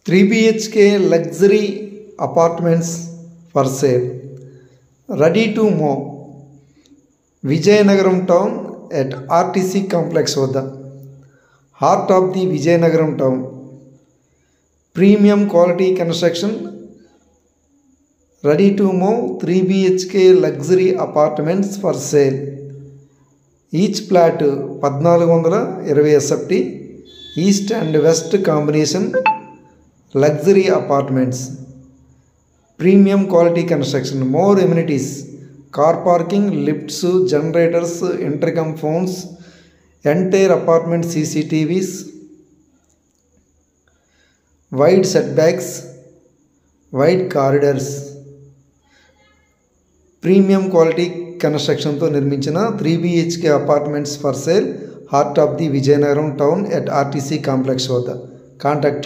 3 BHK luxury apartments for sale. Ready to move. Vijayanagaram town at RTC complex Vadda. Heart of the Vijayanagaram town. Premium quality construction. Ready to move 3 BHK luxury apartments for sale. Each flat 1420 SFT. East and west combination. Luxury apartments. Premium quality construction. More amenities. Car parking, lifts, generators, intercom phones, entire apartment CCTVs, wide setbacks, wide corridors. Premium quality construction తో నిర్మించిన 3 BHK apartments for sale, heart of the Vijayanagaram town at RTC complex వద్ద. Contact